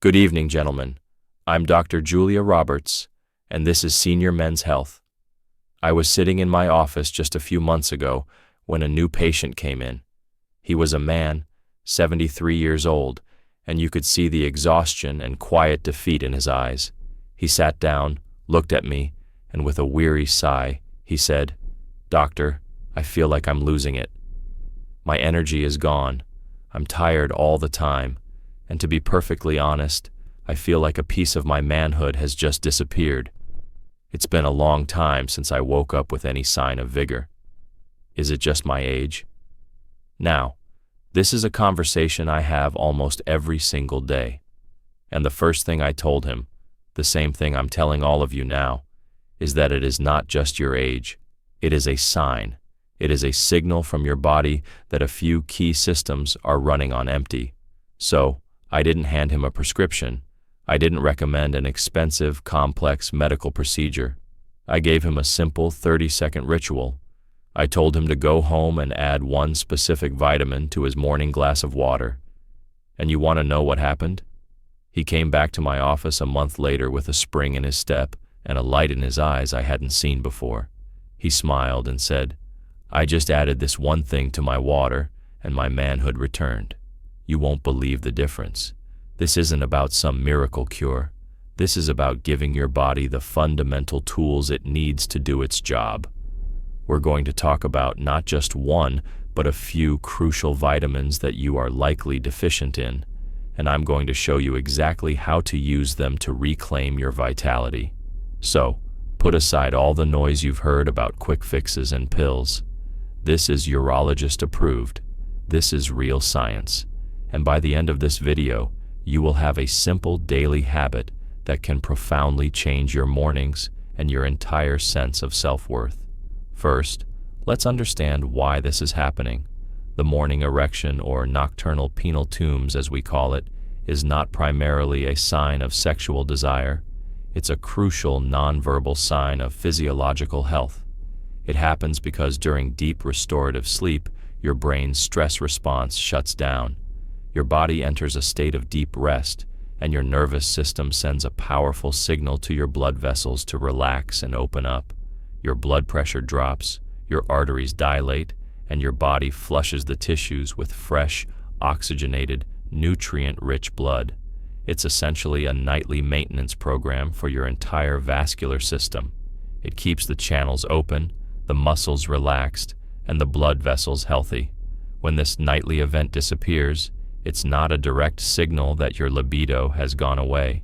Good evening, gentlemen. I'm Dr. Julia Roberts, and this is Senior Men's Health. I was sitting in my office just a few months ago when a new patient came in. He was a man, 73 years old, and you could see the exhaustion and quiet defeat in his eyes. He sat down, looked at me, and with a weary sigh, he said, "Doctor, I feel like I'm losing it. My energy is gone. I'm tired all the time. And to be perfectly honest, I feel like a piece of my manhood has just disappeared. It's been a long time since I woke up with any sign of vigor. Is it just my age?" Now, this is a conversation I have almost every single day. And the first thing I told him, the same thing I'm telling all of you now, is that it is not just your age. It is a sign. It is a signal from your body that a few key systems are running on empty. So, I didn't hand him a prescription. I didn't recommend an expensive, complex medical procedure. I gave him a simple 30-second ritual. I told him to go home and add one specific vitamin to his morning glass of water. And you want to know what happened? He came back to my office a month later with a spring in his step and a light in his eyes I hadn't seen before. He smiled and said, "I just added this one thing to my water, and my manhood returned. You won't believe the difference. This isn't about some miracle cure. This is about giving your body the fundamental tools it needs to do its job." We're going to talk about not just one, but a few crucial vitamins that you are likely deficient in, and I'm going to show you exactly how to use them to reclaim your vitality. So, put aside all the noise you've heard about quick fixes and pills. This is urologist-approved. This is real science. And by the end of this video, you will have a simple daily habit that can profoundly change your mornings and your entire sense of self-worth. First, let's understand why this is happening. The morning erection, or nocturnal penile tumors as we call it, is not primarily a sign of sexual desire. It's a crucial nonverbal sign of physiological health. It happens because during deep restorative sleep, your brain's stress response shuts down. Your body enters a state of deep rest, and your nervous system sends a powerful signal to your blood vessels to relax and open up. Your blood pressure drops, your arteries dilate, and your body flushes the tissues with fresh, oxygenated, nutrient-rich blood. It's essentially a nightly maintenance program for your entire vascular system. It keeps the channels open, the muscles relaxed, and the blood vessels healthy. When this nightly event disappears, it's not a direct signal that your libido has gone away.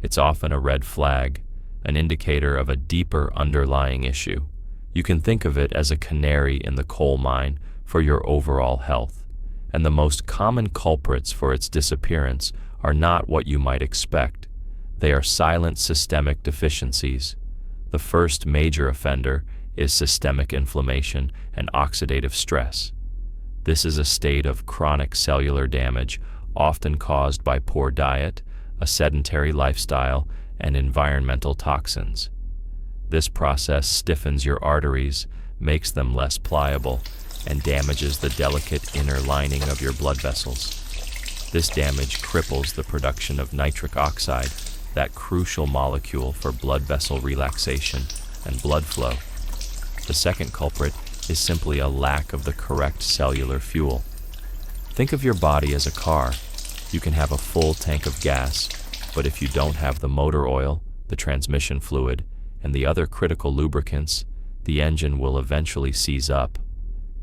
It's often a red flag, an indicator of a deeper underlying issue. You can think of it as a canary in the coal mine for your overall health. And the most common culprits for its disappearance are not what you might expect. They are silent systemic deficiencies. The first major offender is systemic inflammation and oxidative stress. This is a state of chronic cellular damage, often caused by poor diet, a sedentary lifestyle, and environmental toxins. This process stiffens your arteries, makes them less pliable, and damages the delicate inner lining of your blood vessels. This damage cripples the production of nitric oxide, that crucial molecule for blood vessel relaxation and blood flow. The second culprit is simply a lack of the correct cellular fuel. Think of your body as a car. You can have a full tank of gas, but if you don't have the motor oil, the transmission fluid, and the other critical lubricants, the engine will eventually seize up.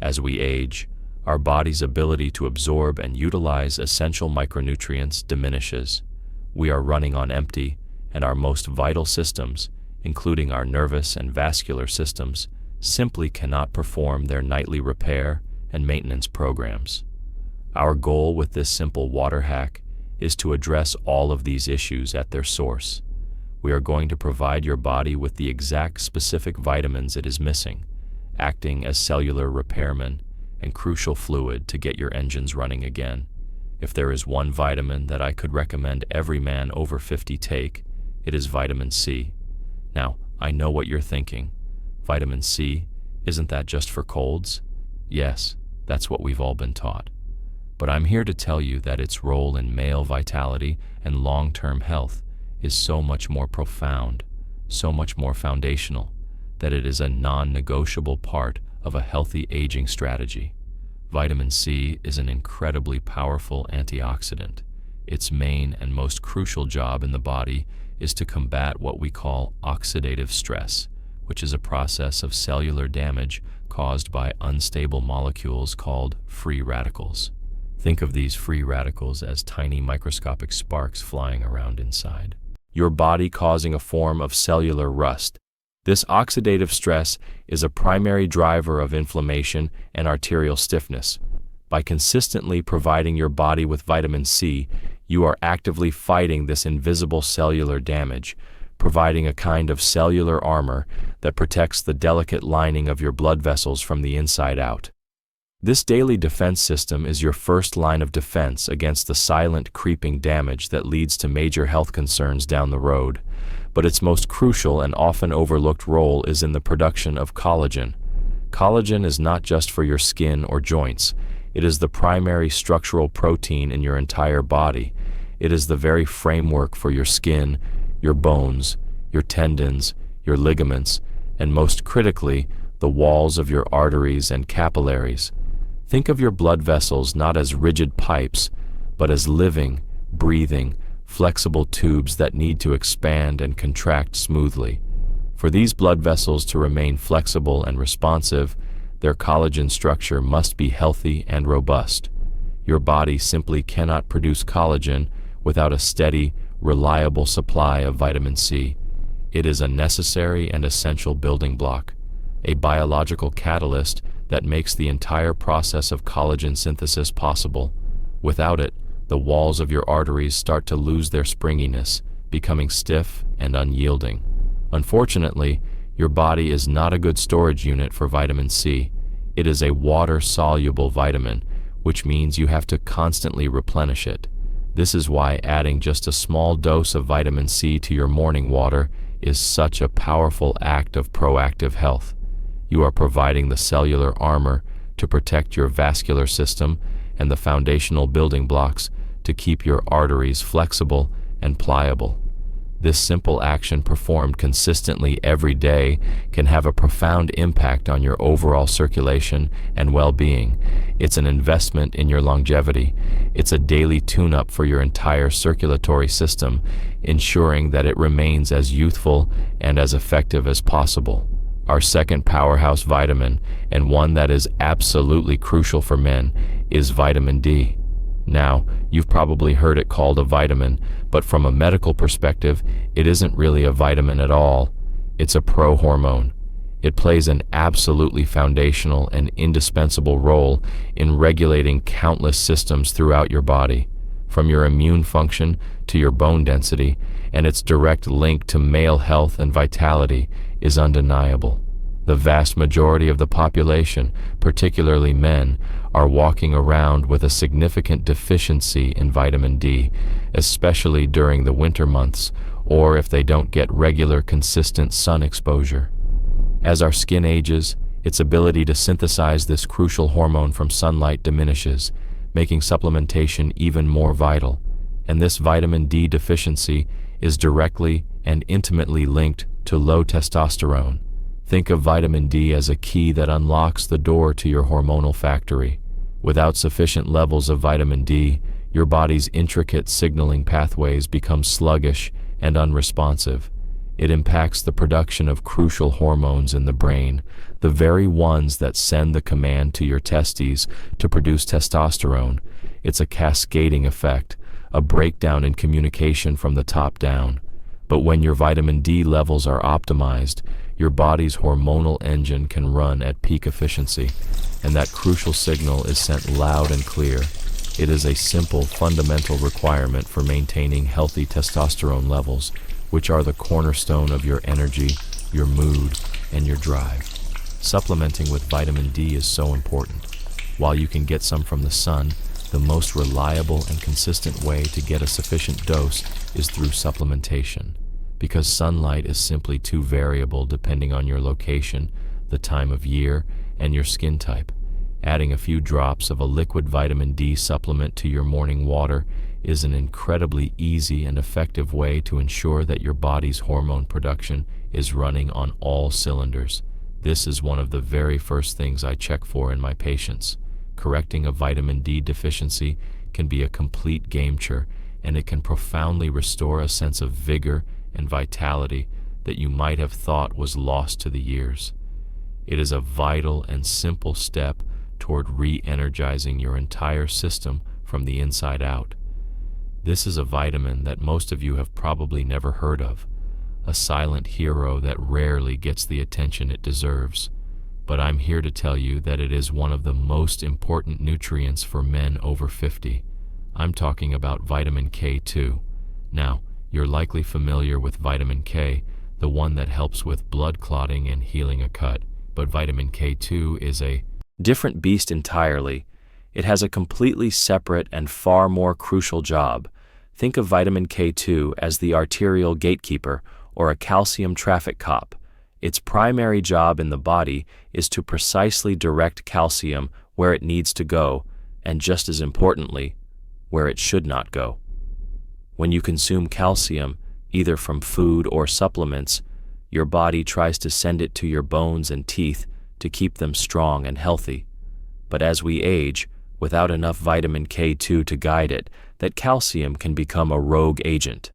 As we age, our body's ability to absorb and utilize essential micronutrients diminishes. We are running on empty, and our most vital systems, including our nervous and vascular systems, simply cannot perform their nightly repair and maintenance programs. Our goal with this simple water hack is to address all of these issues at their source. We are going to provide your body with the exact specific vitamins it is missing, acting as cellular repairmen and crucial fluid to get your engines running again. If there is one vitamin that I could recommend every man over 50 take, it is vitamin C. Now, I know what you're thinking. Vitamin C, isn't that just for colds? Yes, that's what we've all been taught. but I'm here to tell you that its role in male vitality and long-term health is so much more profound, so much more foundational, that it is a non-negotiable part of a healthy aging strategy. Vitamin C is an incredibly powerful antioxidant. Its main and most crucial job in the body is to combat what we call oxidative stress, which is a process of cellular damage caused by unstable molecules called free radicals. Think of these free radicals as tiny microscopic sparks flying around inside your body, causing a form of cellular rust. This oxidative stress is a primary driver of inflammation and arterial stiffness. By consistently providing your body with vitamin C, you are actively fighting this invisible cellular damage, providing a kind of cellular armor that protects the delicate lining of your blood vessels from the inside out. This daily defense system is your first line of defense against the silent, creeping damage that leads to major health concerns down the road. But its most crucial and often overlooked role is in the production of collagen. Collagen is not just for your skin or joints. It is the primary structural protein in your entire body. It is the very framework for your skin, your bones, your tendons, your ligaments, and most critically, the walls of your arteries and capillaries. Think of your blood vessels not as rigid pipes, but as living, breathing, flexible tubes that need to expand and contract smoothly. For these blood vessels to remain flexible and responsive, their collagen structure must be healthy and robust. Your body simply cannot produce collagen without a steady, reliable supply of vitamin C. It is a necessary and essential building block, a biological catalyst that makes the entire process of collagen synthesis possible. Without it, the walls of your arteries start to lose their springiness, becoming stiff and unyielding. Unfortunately, your body is not a good storage unit for vitamin C. It is a water-soluble vitamin, which means you have to constantly replenish it. This is why adding just a small dose of vitamin C to your morning water is such a powerful act of proactive health. You are providing the cellular armor to protect your vascular system and the foundational building blocks to keep your arteries flexible and pliable. This simple action performed consistently every day can have a profound impact on your overall circulation and well-being. It's an investment in your longevity. It's a daily tune-up for your entire circulatory system, ensuring that it remains as youthful and as effective as possible. Our second powerhouse vitamin, and one that is absolutely crucial for men, is vitamin D. Now, you've probably heard it called a vitamin, but from a medical perspective, it isn't really a vitamin at all. It's a pro-hormone. It plays an absolutely foundational and indispensable role in regulating countless systems throughout your body, from your immune function to your bone density, and its direct link to male health and vitality is undeniable. The vast majority of the population, particularly men, are walking around with a significant deficiency in vitamin D, especially during the winter months or if they don't get regular, consistent sun exposure. As our skin ages, its ability to synthesize this crucial hormone from sunlight diminishes, making supplementation even more vital. And this vitamin D deficiency is directly and intimately linked to low testosterone. Think of vitamin D as a key that unlocks the door to your hormonal factory. Without sufficient levels of vitamin D, your body's intricate signaling pathways become sluggish and unresponsive. It impacts the production of crucial hormones in the brain, the very ones that send the command to your testes to produce testosterone. It's a cascading effect, a breakdown in communication from the top down. But when your vitamin D levels are optimized, your body's hormonal engine can run at peak efficiency, and that crucial signal is sent loud and clear. It is a simple, fundamental requirement for maintaining healthy testosterone levels, which are the cornerstone of your energy, your mood, and your drive. Supplementing with vitamin D is so important. While you can get some from the sun, the most reliable and consistent way to get a sufficient dose is through supplementation. Because sunlight is simply too variable depending on your location, the time of year, and your skin type. Adding a few drops of a liquid vitamin D supplement to your morning water is an incredibly easy and effective way to ensure that your body's hormone production is running on all cylinders. This is one of the very first things I check for in my patients. Correcting a vitamin D deficiency can be a complete game changer, and it can profoundly restore a sense of vigor and vitality that you might have thought was lost to the years. It is a vital and simple step toward re-energizing your entire system from the inside out. This is a vitamin that most of you have probably never heard of, a silent hero that rarely gets the attention it deserves. But I'm here to tell you that it is one of the most important nutrients for men over 50. I'm talking about vitamin K2. Now, you're likely familiar with vitamin K, the one that helps with blood clotting and healing a cut, but vitamin K2 is a different beast entirely. It has a completely separate and far more crucial job. Think of vitamin K2 as the arterial gatekeeper or a calcium traffic cop. Its primary job in the body is to precisely direct calcium where it needs to go, and just as importantly, where it should not go. When you consume calcium, either from food or supplements, your body tries to send it to your bones and teeth to keep them strong and healthy. But as we age, without enough vitamin K2 to guide it, that calcium can become a rogue agent.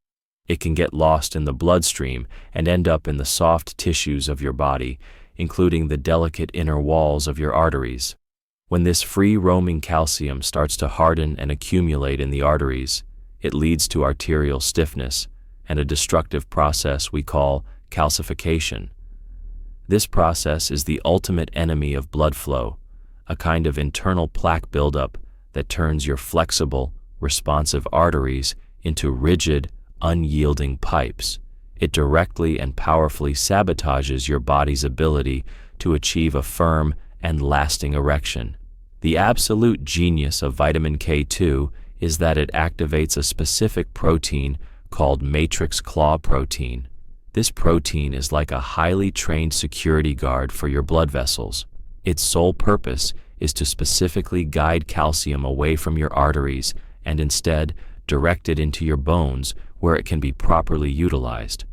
It can get lost in the bloodstream and end up in the soft tissues of your body, including the delicate inner walls of your arteries. When this free-roaming calcium starts to harden and accumulate in the arteries, it leads to arterial stiffness and a destructive process we call calcification. This process is the ultimate enemy of blood flow, a kind of internal plaque buildup that turns your flexible, responsive arteries into rigid, unyielding pipes. It directly and powerfully sabotages your body's ability to achieve a firm and lasting erection. The absolute genius of vitamin K2 is that it activates a specific protein called matrix claw protein. This protein is like a highly trained security guard for your blood vessels. Its sole purpose is to specifically guide calcium away from your arteries and instead direct it into your bones where it can be properly utilized.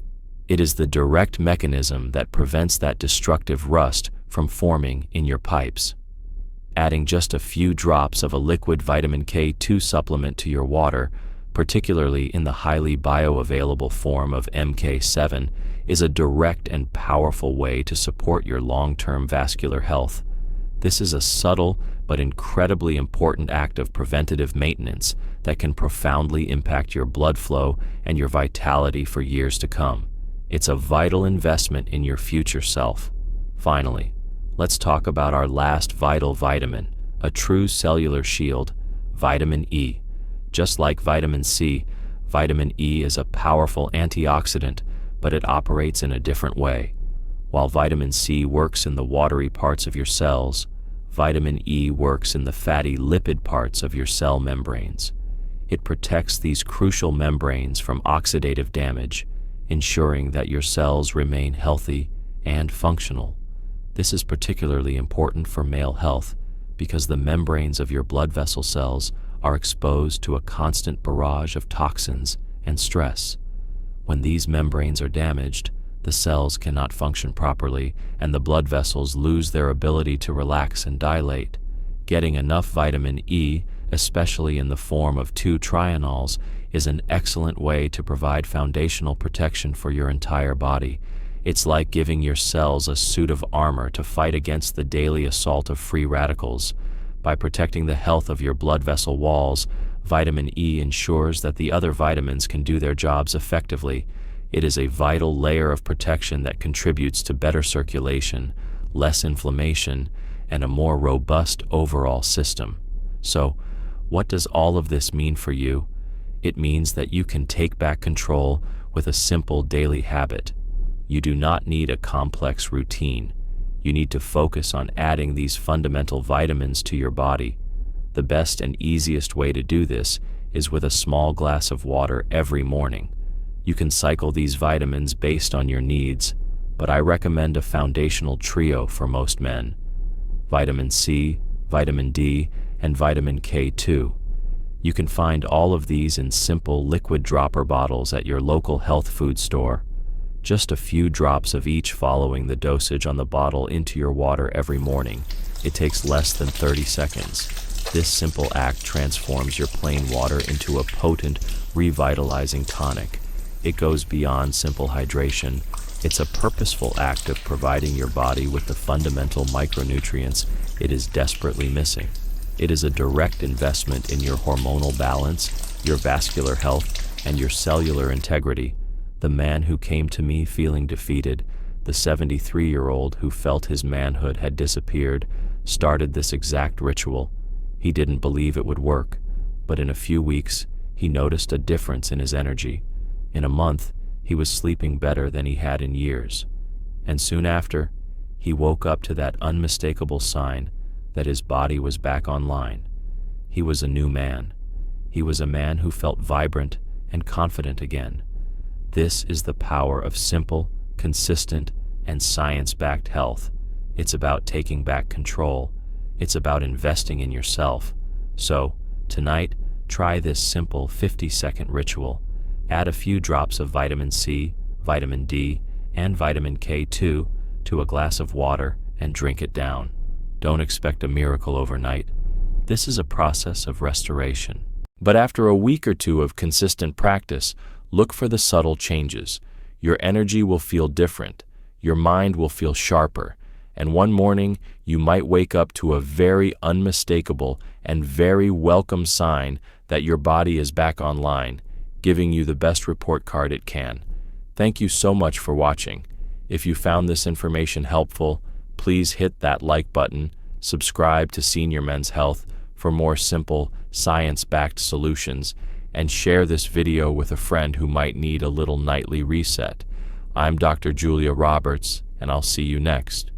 It is the direct mechanism that prevents that destructive rust from forming in your pipes. Adding just a few drops of a liquid vitamin K2 supplement to your water, particularly in the highly bioavailable form of MK7, is a direct and powerful way to support your long-term vascular health. This is a subtle but incredibly important act of preventative maintenance that can profoundly impact your blood flow and your vitality for years to come. It's a vital investment in your future self. Finally, let's talk about our last vital vitamin, a true cellular shield, vitamin E. Just like vitamin C, vitamin E is a powerful antioxidant, but it operates in a different way. While vitamin C works in the watery parts of your cells, vitamin E works in the fatty lipid parts of your cell membranes. It protects these crucial membranes from oxidative damage, ensuring that your cells remain healthy and functional. This is particularly important for male health because the membranes of your blood vessel cells are exposed to a constant barrage of toxins and stress. When these membranes are damaged, the cells cannot function properly and the blood vessels lose their ability to relax and dilate. Getting enough vitamin E, especially in the form of 2-trienols, is an excellent way to provide foundational protection for your entire body. It's like giving your cells a suit of armor to fight against the daily assault of free radicals. By protecting the health of your blood vessel walls, vitamin E ensures that the other vitamins can do their jobs effectively. It is a vital layer of protection that contributes to better circulation, less inflammation, and a more robust overall system. So, what does all of this mean for you? It means that you can take back control with a simple daily habit. You do not need a complex routine. You need to focus on adding these fundamental vitamins to your body. The best and easiest way to do this is with a small glass of water every morning. You can cycle these vitamins based on your needs, but I recommend a foundational trio for most men. Vitamin C, vitamin D, and vitamin K2. You can find all of these in simple liquid dropper bottles at your local health food store. Just a few drops of each following the dosage on the bottle into your water every morning. It takes less than 30 seconds. This simple act transforms your plain water into a potent, revitalizing tonic. It goes beyond simple hydration. It's a purposeful act of providing your body with the fundamental micronutrients it is desperately missing. It is a direct investment in your hormonal balance, your vascular health, and your cellular integrity. The man who came to me feeling defeated, the 73-year-old who felt his manhood had disappeared, started this exact ritual. He didn't believe it would work, but in a few weeks, he noticed a difference in his energy. In a month, he was sleeping better than he had in years. And soon after, he woke up to that unmistakable sign that his body was back online. He was a new man. He was a man who felt vibrant and confident again. This is the power of simple, consistent, and science-backed health. It's about taking back control. It's about investing in yourself. So, tonight, try this simple 50-second ritual. Add a few drops of vitamin C, vitamin D, and vitamin K2 to a glass of water and drink it down. Don't expect a miracle overnight. This is a process of restoration. But after a week or two of consistent practice, look for the subtle changes. Your energy will feel different. Your mind will feel sharper. And one morning, you might wake up to a very unmistakable and very welcome sign that your body is back online, giving you the best report card it can. Thank you so much for watching. If you found this information helpful, please hit that like button, subscribe to Senior Men's Health for more simple, science-backed solutions, and share this video with a friend who might need a little nightly reset. I'm Dr. Julia Roberts, and I'll see you next.